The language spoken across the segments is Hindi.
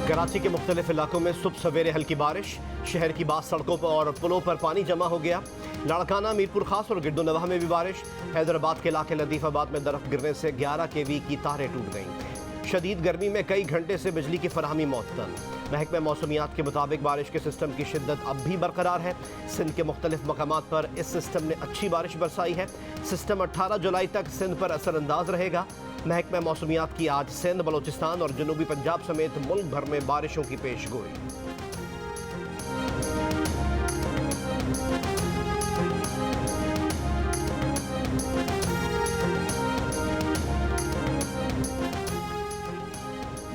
कराची के मुख्तलिफ इलाकों में सुबह सवेरे हल्की बारिश, शहर की बास सड़कों पर और पुलों पर पानी जमा हो गया। लाड़काना, मीरपुर खास और गिरदोनवाह में भी बारिश। हैदराबाद के इलाके लतीफ़ाबाद में दरख्त गिरने से 11 kV की तारें टूट गईं। शदीद गर्मी में कई घंटे से बिजली की फराहमी मुअत्तल। महकमा मौसमियात के मुताबिक बारिश के सिस्टम की शिद्दत अब भी बरकरार है। सिंध के मुख्तलिफ मकामात पर इस सिस्टम ने अच्छी बारिश बरसाई है। सिस्टम 18 जुलाई तक सिंध पर असरअंदाज रहेगा। महकमा मौसमियात की आज सिंध, बलोचिस्तान और जनूबी पंजाब समेत मुल्क भर में बारिशों की पेश गोई।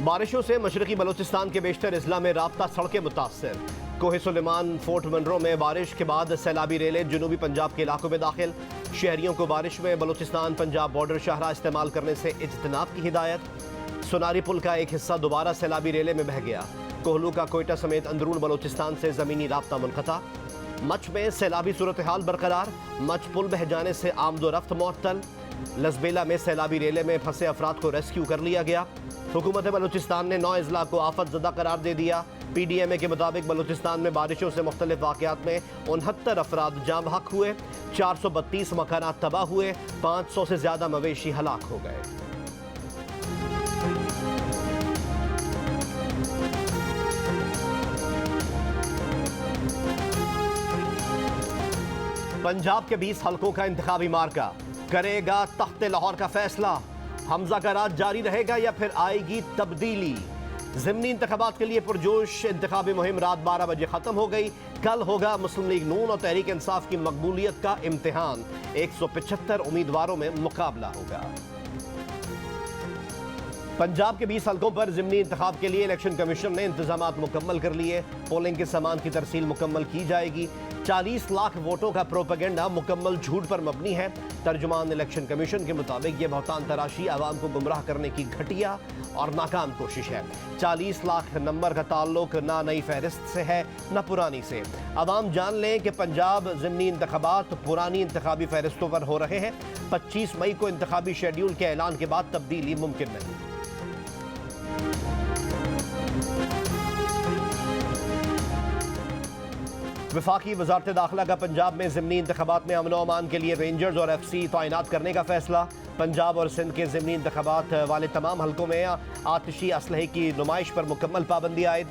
बारिशों से मशरकी बलोचिस्तान के बेशतर अजला में राब्ता सड़कें मुतासर। कोहे सुलेमान, फोर्ट मनरो में बारिश के बाद सैलाबी रेलें जनूबी पंजाब के इलाकों में दाखिल। शहरियों को बारिश में बलोचिस्तान पंजाब बॉर्डर शाहरा इस्तेमाल करने से इज्तनाब की हिदायत। सोनारी पुल का एक हिस्सा दोबारा सैलाबी रेले में बह गया। कोहलू का कोयटा समेत अंदरून बलोचिस्तान से ज़मीनी राब्ता मुनक़ता। मच में सैलाबी सूरत हाल बरकरार। मच पुल बह जाने से आमदोरफ्त मुअत्तल। लसबेला में सैलाबी रेले में फंसे अफराद को रेस्क्यू कर लिया गया। हुकूमत बलूचिस्तान ने 9 अजला को आफत ज़दा करार दे दिया। PDMA के मुताबिक बलूचिस्तान में बारिशों से मुख्तलिफ वाक़यात में 69 अफराद जाँ बहक हुए, 432 मकानात तबाह हुए, 500 से ज़्यादा मवेशी हलाक हो गए। पंजाब के 20 हलकों का इंतखाबी मार्का करेगा तख्त लाहौर का फैसला। हमजा का राज जारी रहेगा या फिर आएगी तब्दीली। ज़िमनी इंतखाबात के लिए पुरजोश इंतखाबी मुहिम रात 12 बजे ख़त्म हो गई। कल होगा मुस्लिम लीग नून और तहरीक इंसाफ की मकबूलियत का इम्तिहान। 175 उम्मीदवारों में मुकाबला होगा। पंजाब के 20 हलकों पर ज़िमनी इंतखाब के लिए इलेक्शन कमीशन ने इंतजामात मुकम्मल कर लिए। पोलिंग के सामान की तरसील मुकम्मल की जाएगी। 40 लाख वोटों का प्रोपेगेंडा मुकम्मल झूठ पर मबनी है। तर्जुमान इलेक्शन कमीशन के मुताबिक ये बहतान तराशी आवाम को गुमराह करने की घटिया और नाकाम कोशिश है। 40 लाख नंबर का ताल्लुक ना नई फहरिस्त से है न पुरानी से। आवाम जान लें कि पंजाब ज़िमनी इंतखाबात पुरानी इंतखाबी फहरिस्तों पर हो रहे हैं। 25 मई को इंतखाबी शेड्यूल के ऐलान के बाद तब्दीली मुमकिन नहीं। वफाकी वजारत दाखिला का पंजाब में ज़िमनी इंतखाबात में अमन अमान के लिए रेंजर्स और FC तैनात करने का फैसला। पंजाब और सिंध के ज़िमनी इंतखाबात वाले तमाम हलकों में आतिशी असलहे की नुमाइश पर मुकम्मल पाबंदी आयद।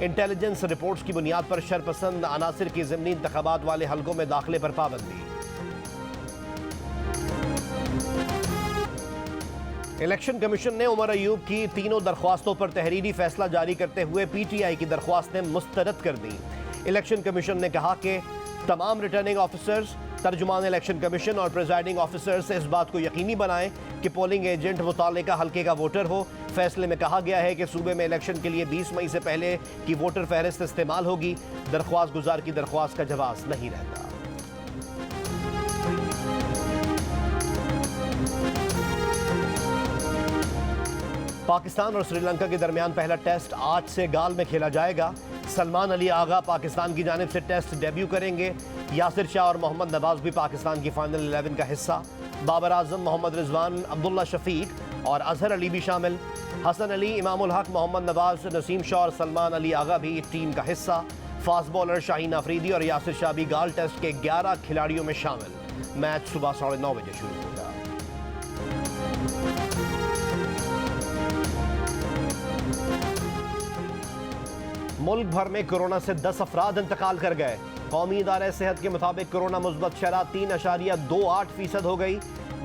इंटेलिजेंस रिपोर्ट्स की बुनियाद पर शरपसंद अनासिर की ज़िमनी इंतखाबात वाले हलकों में दाखिले पर पाबंदी। इलेक्शन कमीशन ने उमर अयूब की तीनों दरख्वास्तों पर तहरीरी फैसला जारी करते हुए PTI की दरख्वास्तें मुस्तरद कर दी। इलेक्शन कमीशन ने कहा कि तमाम रिटर्निंग ऑफिसर्स, तर्जुमान इलेक्शन कमीशन और प्रिजाइडिंग ऑफिसर्स इस बात को यकीनी बनाएं कि पोलिंग एजेंट मुतालिका हल्के का वोटर हो। फैसले में कहा गया है कि सूबे में इलेक्शन के लिए 20 मई से पहले की वोटर फहरिस्त इस्तेमाल होगी। दरख्वास्त गुजार की दरख्वास्त का जवाब नहीं रहता। पाकिस्तान और श्रीलंका के दरमियान पहला टेस्ट आज से गाल में खेला जाएगा। सलमान अली आगा पाकिस्तान की जानिब से टेस्ट डेब्यू करेंगे। यासिर शाह और मोहम्मद नवाज भी पाकिस्तान की फाइनल 11 का हिस्सा। बाबर आजम, मोहम्मद रिजवान, अब्दुल्ला शफीक और अजहर अली भी शामिल। हसन अली, इमामुल हक, मोहम्मद नवाज, नसीम शाह और सलमान अली आगा भी टीम का हिस्सा। फास्ट बॉलर शाहीन अफरीदी और यासिर शाह भी गाल टेस्ट के 11 खिलाड़ियों में शामिल। मैच सुबह 9:30 बजे शुरू होगा। मुल्क भर में कोरोना से 10 अफराद इंतकाल कर गए। कौमी इदारे सेहत के मुताबिक कोरोना मुस्बत शरह 3.28% हो गई।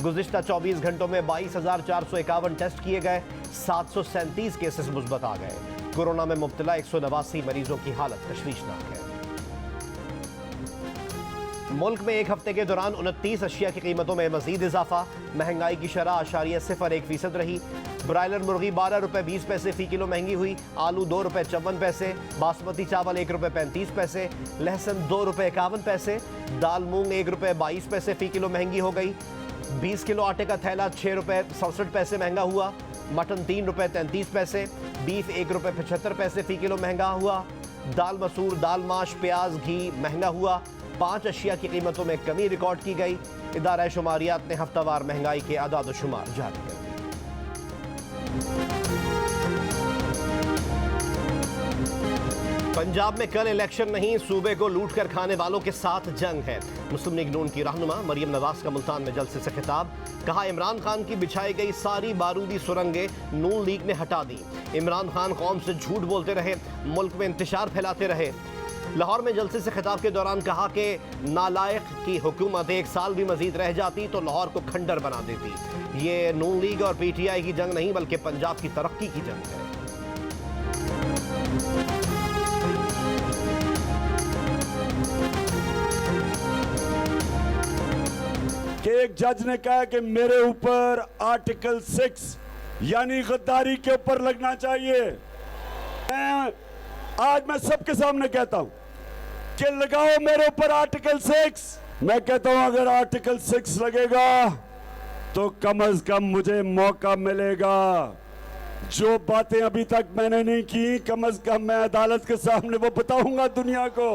गुज़िश्ता 24 घंटों में 22,451 टेस्ट किए गए। 737 केसेस मुस्बत आ गए। कोरोना में मुब्तला 189 मरीजों की हालत तशवीशनाक है। मुल्क में एक हफ्ते के दौरान 29 अशिया की कीमतों में मजीद इजाफा। महंगाई की शरह 0.01% रही। ब्रायलर मुर्गी 12 रुपये 20 पैसे फ़ी किलो महंगी हुई। आलू 2 रुपये 54 पैसे। बासमती चावल 1 रुपये 35 पैसे। लहसुन 2 रुपये 51 पैसे। दाल मूंग 1 रुपये 22 पैसे फ़ी किलो महंगी हो गई। 20 किलो आटे का थैला 6 रुपये 67 पैसे महंगा हुआ। मटन 3 रुपये 33 पैसे। बीफ 1 रुपये 75 पैसे फ़ी किलो महंगा हुआ। दाल मसूर, दाल माश, प्याज, घी महंगा हुआ। 5 अशिया की कीमतों में कमी रिकॉर्ड की गई। इदारा शुमारियात ने हफ्तावार महंगाई के अदाद शुमार जारी कर दिए। पंजाब में कल इलेक्शन नहीं, सूबे को लूट कर खाने वालों के साथ जंग है। मुस्लिम लीग नून की रहनुमा मरियम नवाज का मुल्तान में जलसे से खिताब। कहा, इमरान खान की बिछाई गई सारी बारूदी सुरंगें नून लीग ने हटा दी। इमरान खान कौम से झूठ बोलते रहे, मुल्क में इंतशार फैलाते रहे। लाहौर में जलसे से खिताब के दौरान कहा कि नालायक की हुकूमत 1 साल भी मजीद रह जाती तो लाहौर को खंडर बना देती। ये नून लीग और PTI की जंग नहीं बल्कि पंजाब की तरक्की की जंग है। कि एक जज ने कहा कि मेरे ऊपर आर्टिकल 6 यानी गद्दारी के ऊपर लगना चाहिए। आज मैं सबके सामने कहता हूं कि लगाओ मेरे ऊपर आर्टिकल 6। मैं कहता हूं अगर आर्टिकल 6 लगेगा तो कम से कम मुझे मौका मिलेगा। जो बातें अभी तक मैंने नहीं की, कम से कम मैं अदालत के सामने वो बताऊंगा दुनिया को।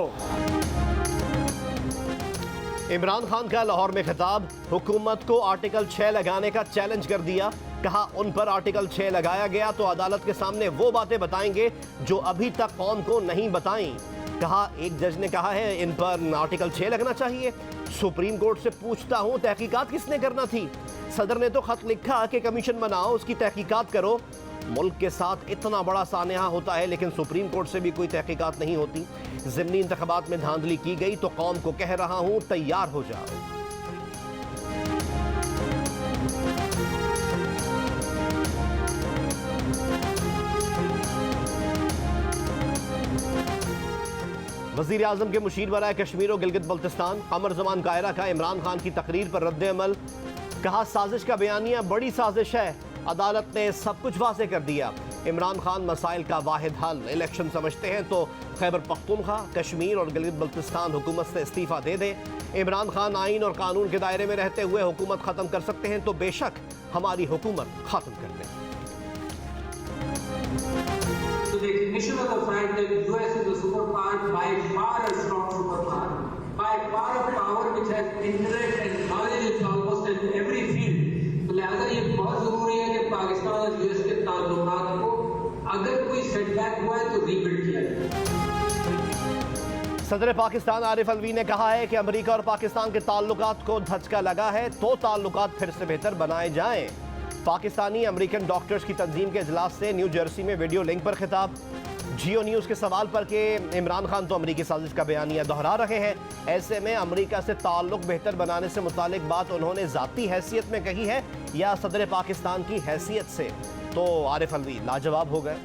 इमरान खान का लाहौर में खिताब। हुकूमत को आर्टिकल 6 लगाने का चैलेंज कर दिया। कहा, उन पर आर्टिकल 6 लगाया गया तो अदालत के सामने वो बातें बताएंगे जो अभी तक कौम को नहीं बताई। कहा, एक जज ने कहा है इन पर आर्टिकल 6 लगना चाहिए। सुप्रीम कोर्ट से पूछता हूं तहकीकात किसने करना थी? सदर ने तो खत लिखा कि कमीशन बनाओ, उसकी तहकीकात करो। मुल्क के साथ इतना बड़ा सानेहा होता है लेकिन सुप्रीम कोर्ट से भी कोई तहकीकात नहीं होती। ज़िमनी इंतखाबात में धांधली की गई तो कौम को कह रहा हूं तैयार हो जाओ। वज़ीर आज़म के मुशीर बराए कश्मीर और गिलगित बल्तिस्तान कमर ज़मान कायरा का इमरान खान की तकरीर पर रद्द अमल। कहा, साजिश का बयानिया बड़ी साजिश है, अदालत ने सब कुछ वाज़ेह कर दिया। इमरान खान मसाइल का वाहिद हल इलेक्शन समझते हैं तो खैबर पख्तूनख्वा, कश्मीर और गिलगित बल्तिस्तान हुकूमत से इस्तीफ़ा दे दें। इमरान खान आइन और कानून के दायरे में रहते हुए हुकूमत ख़त्म कर सकते हैं तो बेशक हमारी हुकूमत ख़त्म कर दें। The recognition of the fact that US is a superpower, by far a strong superpower, by far a power which has intellect and knowledge almost in every field. तो लिहाजा ये बहुत जरूरी है कि पाकिस्तान और US के ताल्लुकात को अगर कोई सेटबैक हुआ है तो रीबिल्ड किया जाए। सदर पाकिस्तान आरिफ अलवी ने कहा है कि अमेरिका और पाकिस्तान के ताल्लुकात को धचका लगा है तो ताल्लुकात फिर से बेहतर बनाए जाएं। पाकिस्तानी अमेरिकन डॉक्टर्स की तंजीम के इजलास से न्यू जर्सी में वीडियो लिंक पर खिताब। जियो न्यूज़ के सवाल पर कि इमरान खान तो अमेरिकी साजिश का बयानिया दोहरा रहे हैं, ऐसे में अमेरिका से ताल्लुक बेहतर बनाने से मुतालिक बात उन्होंने ज़ाती हैसियत में कही है या सदर पाकिस्तान की हैसियत से? तो आरिफ अलवी लाजवाब हो गए।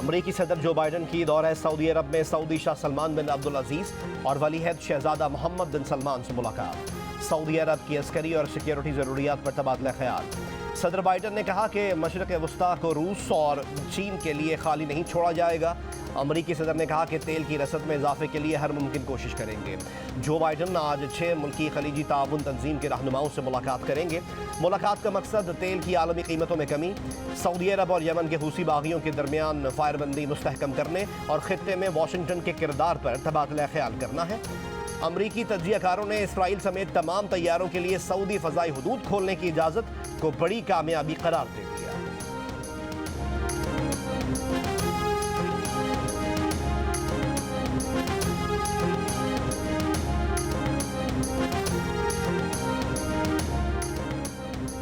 अमरीकी सदर जो बाइडन की दौरा सऊदी अरब में सऊदी शाह सलमान बिन अब्दुल अजीज और वलीअहद शहजादा मोहम्मद बिन सलमान से मुलाकात। सऊदी अरब की अस्करी और सिक्योरिटी ज़रूरियात पर तबादला ख्याल। सदर बाइडन ने कहा कि मशरक़ वस्ता को रूस और चीन के लिए खाली नहीं छोड़ा जाएगा। अमरीकी सदर ने कहा कि तेल की रसद में इजाफे के लिए हर मुमकिन कोशिश करेंगे। जो बाइडन आज 6 मुल्की खलीजी ताउन तंजीम के रहनुमाओं से मुलाकात करेंगे। मुलाकात का मकसद तेल की आलमी कीमतों में कमी, सऊदी अरब और यमन के हूसी बागियों के दरमियान फायरबंदी मुस्तहकम करने और खित्ते में वाशिंगटन के किरदार पर तबादला ख्याल करना है। अमरीकी तजियाकारों ने इसराइल समेत तमाम तैयारों के लिए सऊदी फ़ज़ाई हुदूद खोलने की इजाज़त को बड़ी कामयाबी करार दे दिया।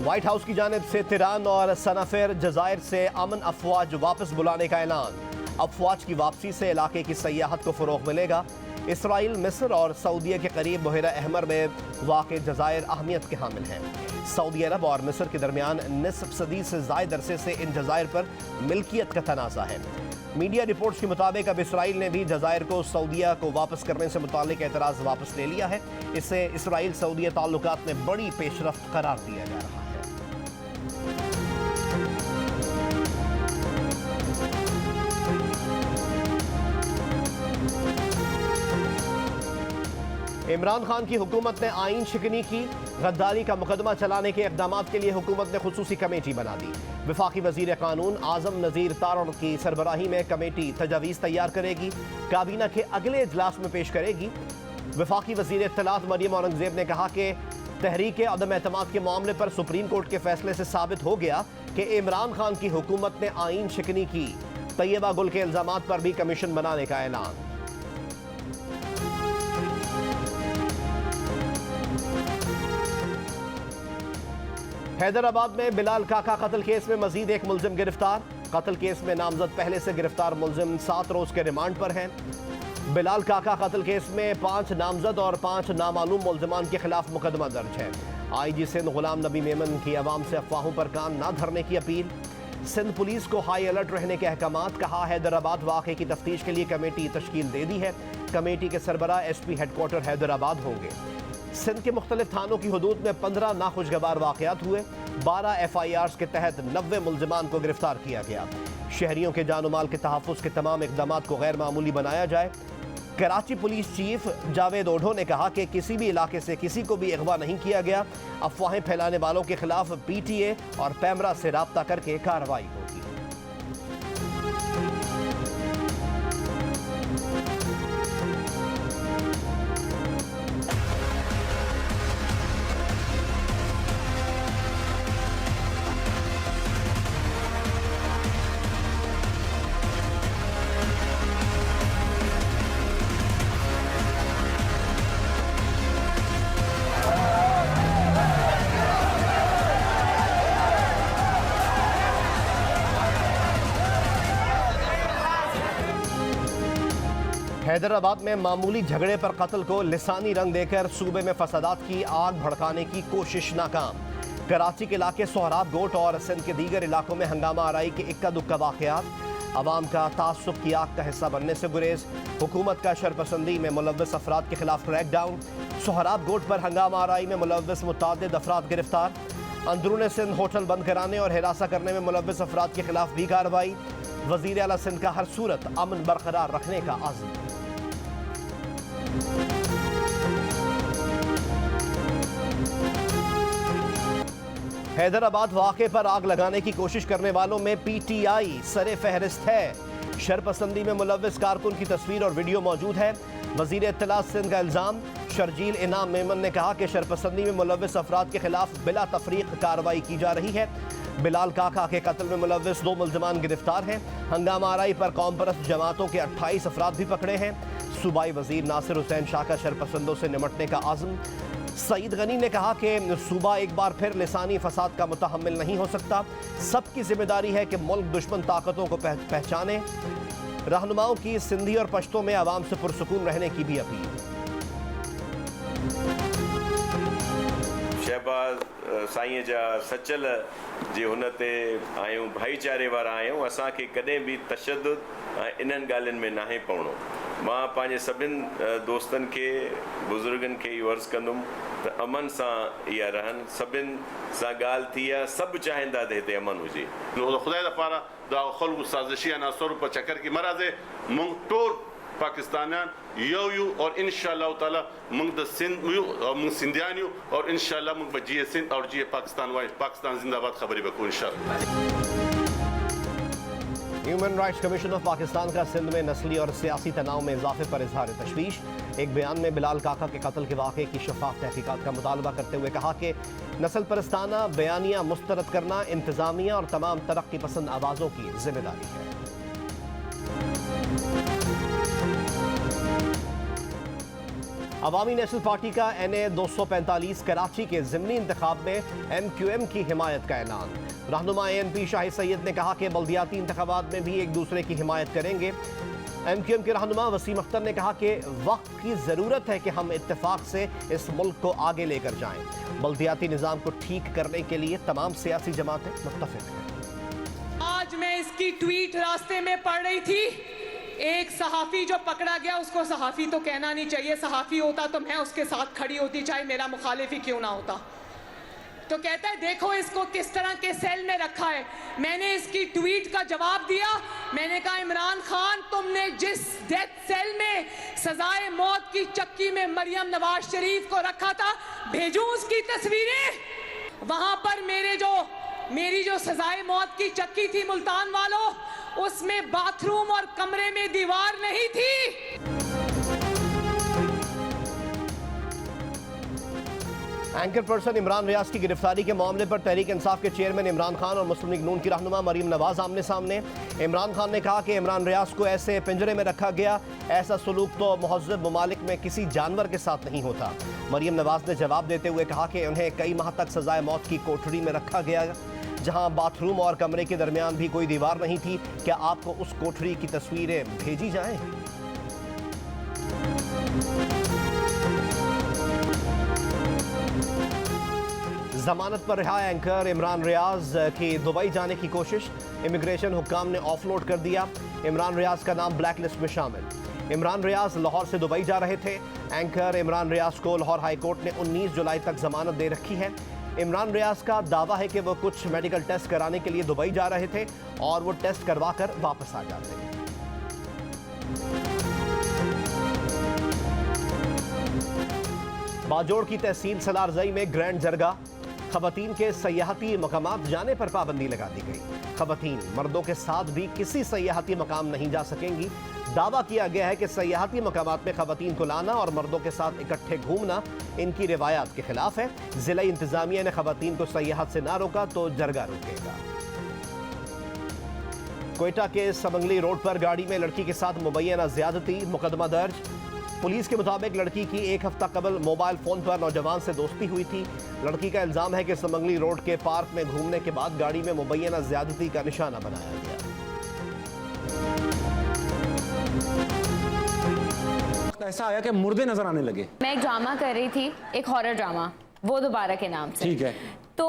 व्हाइट हाउस की जानिब से तिरान और सनाफिर जज़ायर से अमन अफवाज वापस बुलाने का ऐलान। अफवाज की वापसी से इलाके की सयाहत को फ़रोग़ मिलेगा। इसराइल, मिस्र और सऊदीया के करीब बहरा अहमर में वाक़ जज़ायर अहमियत के हामिल हैं। सऊदी अरब और मिस्र के दरमियान निस्फ सदी से ज़ायद अरसे से इन जज़ायर पर मिल्कियत का तनाज़ा है। मीडिया रिपोर्ट्स के मुताबिक अब इसराइल ने भी जज़ायर को सऊदीया को वापस करने से मुतालिक एतराज़ वापस ले लिया है। इससे इसराइल सऊदीया ताल्लुकात में बड़ी पेशरफ्त करार दिया जा रहा है। इमरान खान की हुकूमत ने आइन शिकनी की। गद्दारी का मुकदमा चलाने के इक़दाम के लिए हुकूमत ने खुसूसी कमेटी बना दी। वफाकी वज़ीर कानून आज़म नज़ीर तारण की सरबराही में कमेटी तजावीज़ तैयार करेगी, काबीना के अगले इजलास में पेश करेगी। वफाकी वज़ीर इत्तलात मरियम औरंगज़ेब ने कहा कि तहरीक अदम एतमाद के मामले पर सुप्रीम कोर्ट के फैसले से साबित हो गया कि इमरान खान की हुकूमत ने आईन शिकनी की। तैयबा गुल के इल्जामात पर भी कमीशन बनाने का ऐलान। हैदराबाद में बिलाल काका कत्ल केस में मजीद एक मुलजिम गिरफ्तार। कत्ल केस में नामजद पहले से गिरफ्तार मुलजिम 7 रोज के रिमांड पर हैं। बिलाल काका कत्ल केस में 5 नामजद और 5 नामालूम मुलजिमान के खिलाफ मुकदमा दर्ज है। आईजी सिंध गुलाम नबी मेमन की अवाम से अफवाहों पर कान न धरने की अपील। सिंध पुलिस को हाई अलर्ट रहने के अहकामात। कहा, हैदराबाद वाक़े की तफ्तीश के लिए कमेटी तश्कील दे दी है। कमेटी के सरबराह एसपी हेडक्वार्टर हैदराबाद होंगे। सिंध के मुख्तलिफ थानों की हदूद में 15 नाखुशगवार वाक़यात हुए। 12 FIRs के तहत 90 मुलजिमान को गिरफ्तार किया गया। शहरियों के जान माल के तहफ़्फ़ुज़ के तमाम इक़दामात को गैर मामूली बनाया जाए। कराची पुलिस चीफ जावेद ओढो ने कहा कि किसी भी इलाके से किसी को भी अगवा नहीं किया गया। अफवाहें फैलाने वालों के खिलाफ PTA और पैमरा से राब्ता करके कार्रवाई होगी। हैदराबाद में मामूली झगड़े पर कत्ल को लिसानी रंग देकर सूबे में फसादात की आग भड़काने की कोशिश नाकाम। कराची के इलाके सोहराब गोट और सिंध के दीगर इलाकों में हंगामा आराई के इक्का दुक्का वाक़यात। अवाम का तासुब की आग का हिस्सा बनने से गुरेज। हुकूमत का शरपसंदी में मुलव्वस अफराद के खिलाफ क्रैकडाउन। सोहराब गोट पर हंगामा आराई में मुलव्वस मुतअद्दिद अफराद गिरफ्तार। अंदरून सिंध होटल बंद कराने और हिरासा करने में मुलव्वस अफराद के खिलाफ भी कार्रवाई। वज़ीर आला सिंध का हर सूरत अमन बरकरार रखने का आज़म। हैदराबाद वाक़े पर आग लगाने की कोशिश करने वालों में PTI सरे फहरिस्त है। शरपसंदी में मुलव्वस कारकुन की तस्वीर और वीडियो मौजूद है। वज़ीर इत्तलात सिंध का इल्ज़ाम। शर्जील इनाम मेमन ने कहा कि शरपसंदी में मुलव्वस अफराद के खिलाफ बिला तफरीक कार्रवाई की जा रही है। बिलाल काका के कत्ल में मुलव्वस 2 मुलजमान गिरफ्तार हैं। हंगामा आराई पर कौम परस्त जमातों के 28 अफराद भी पकड़े हैं। सूबाई वजीर नासिर हुसैन शाह का शरपसंदों से निमटने का आज़म। सईद गनी ने कहा कि सूबा एक बार फिर लिसानी फसाद का मुतहम्मिल नहीं हो सकता। सबकी जिम्मेदारी है कि मुल्क दुश्मन ताकतों को पहचाने। रहनुमाओं की सिंधी और पश्तो में आवाम से पुरसुकून रहने की भी अपील। शहबाज साईं जा सचल जे हुन ते आहियूं, भाईचारे वारा आहियूं। असांखे कॾहिं बि तशद्दुद इन्हनि ॻाल्हियुनि में नाहे पवणो। मां पंहिंजे सभिनि दोस्तनि खे, बुज़ुर्गनि खे इहो अर्ज़ु कंदुमि त अमन सां इहा रहनि। सभिनि सां ॻाल्हि थी आहे, सभु चाहींदा त हिते अमन हुजे। खुदा दफ़ारा दा खल्कु साज़िशी अनासर पर चक्कर की मराज़े मुंग टोर पाकिस्तानियान यू और इंशाअल्लाह ताला मुंग द सिंध और मुंग सिंधियान और इंशाअल्लाह मुंग बजिए सिंध और जिए पाकिस्तान वाई पाकिस्तान जिंदाबाद खबरी बको इंशाअल्लाह। Human rights commission of Pakistan का सिंध में नस्ली और सियासी तनाव में इजाफे पर इजहार तशवीश। एक बयान में बिलाल काका के कत्ल के वाक़े की शफाफ तहकीकात का मुतालबा करते हुए कहा कि नस्ल परस्ताना बयानिया मुस्तरद करना इंतजामिया और तमाम तरक्की पसंद आवाज़ों की जिम्मेदारी है। अवामी नेशनल पार्टी का NA 245 कराची के ज़िमनी इंतखाब में MQM की हिमायत का ऐलान। रहनुमा ANP शाहिद सैयद ने कहा कि बल्दियाती इंतखाबात में भी एक दूसरे की हिमायत करेंगे। MQM के रहनुमा वसीम अख्तर ने कहा कि वक्त की ज़रूरत है कि हम इत्तेफाक से इस मुल्क को आगे लेकर जाएं। बल्दियाती निज़ाम को ठीक करने के लिए तमाम सियासी जमातें मुत्तफिक हैं। आज मैं इसकी ट्वीट रास्ते में पढ़ रही थी। एक सहाफ़ी जो पकड़ा गया, उसको सहाफ़ी तो कहना नहीं चाहिए, सहाफ़ी होता तो मैं उसके साथ खड़ी होती, चाहे मेरा मुखालिफ ही क्यों ना होता। तो कहता है देखो इसको किस तरह के सेल में रखा है। मैंने इसकी ट्वीट का जवाब दिया। मैंने कहा इमरान खान, तुमने जिस डेथ सेल में सजाए मौत की चक्की में मरियम नवाज शरीफ को रखा था, भेजूं उसकी तस्वीरें। वहां पर मेरी जो सजाए मौत की चक्की थी मुल्तान वालों, उसमें बाथरूम और कमरे में दीवार नहीं थी। एंकर पर्सन इमरान रियाज की गिरफ्तारी के मामले पर तहरीक इंसाफ के चेयरमैन इमरान खान और मुस्लिम लीग नून की रहनुमा मरीम नवाज आमने सामने। इमरान खान ने कहा कि इमरान रियाज को ऐसे पिंजरे में रखा गया, ऐसा सलूक तो महज़्ज़ब ममालिक में किसी जानवर के साथ नहीं होता। मरीम नवाज ने जवाब देते हुए कहा कि उन्हें कई माह तक सजाए मौत की कोठरी में रखा गया, जहां बाथरूम और कमरे के दरमियान भी कोई दीवार नहीं थी। क्या आपको उस कोठरी की तस्वीरें भेजी जाएं? जमानत पर रिहा एंकर इमरान रियाज की दुबई जाने की कोशिश, इमिग्रेशन हुक्काम ने ऑफलोड कर दिया। इमरान रियाज का नाम ब्लैक लिस्ट में शामिल। इमरान रियाज लाहौर से दुबई जा रहे थे। एंकर इमरान रियाज को लाहौर हाई कोर्ट ने 19 जुलाई तक जमानत दे रखी है। इमरान रियाज का दावा है कि वो कुछ मेडिकल टेस्ट कराने के लिए दुबई जा रहे थे और वो टेस्ट करवा कर वापस आ जाते हैं। बाजोड़ की तहसील सलारजई में ग्रैंड जरगा, खवातीन के सयाहती मकामात जाने पर पाबंदी लगा दी गई। खवातीन मर्दों के साथ भी किसी सयाहती मकाम नहीं जा सकेंगी। दावा किया गया है कि सयाहती मकामात में खवातीन को लाना और मर्दों के साथ इकट्ठे घूमना इनकी रिवायात के खिलाफ है। जिला इंतजामिया ने खवातीन को सयाहत से ना रोका तो जरगा रोकेगा। कोयटा के समंगली रोड पर गाड़ी में लड़की के साथ मुबैना ज्यादती, मुकदमा दर्ज। पुलिस के मुताबिक लड़की की एक हफ्ता कबल मोबाइल फोन पर नौजवान से दोस्ती हुई थी। लड़की का इल्जाम है कि समंगली रोड के पार्क में घूमने के बाद गाड़ी में मुबैना ज्यादती का निशाना बनाया गया। ऐसा आया कि मुर्दे नजर आने लगे। मैं एक ड्रामा कर रही थी, एक हॉरर ड्रामा, वो दोबारा के नाम से। ठीक है। तो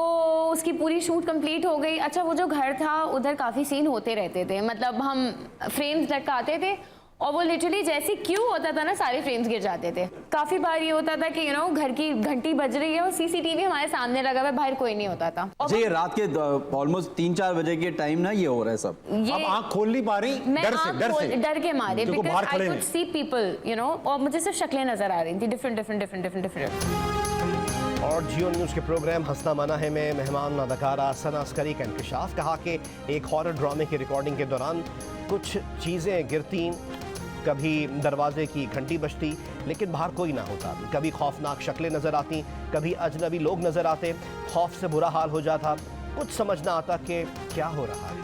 उसकी पूरी शूट कंप्लीट हो गई। अच्छा, वो जो घर था उधर काफ़ी सीन होते रहते थे, मतलब हम फ्रेम्स लटकाते थे और वो लिटरली जैसे क्यों होता था ना, सारे फ्रेम्स गिर जाते थे। काफ़ी बार ये होता था कि घर की घंटी बज रही है और सीसीटीवी हमारे सामने लगा हुआ है, बाहर कोई नहीं होता था। अच्छा, ये रात के ऑलमोस्ट 3-4 बजे के टाइम ना ये हो रहा है सब। अब आंख खोल नहीं पा रही मैं डर के मारे, जो बाहर खड़े हैं। सी पीपल और मुझे सिर्फ शक्लें नजर आ रही थी, डिफरेंट। और जियो न्यूज़ के प्रोग्राम हंसना मना है में मेहमान अदाकारा सना अस्करी का इंकशाफ। कहा कि एक हॉरर ड्रामे की रिकॉर्डिंग के दौरान कुछ चीज़ें गिरती, कभी दरवाजे की घंटी बजती लेकिन बाहर कोई ना होता, कभी खौफनाक शक्लें नज़र आती, कभी अजनबी लोग नज़र आते। खौफ से बुरा हाल हो जाता, कुछ समझ ना आता कि क्या हो रहा है।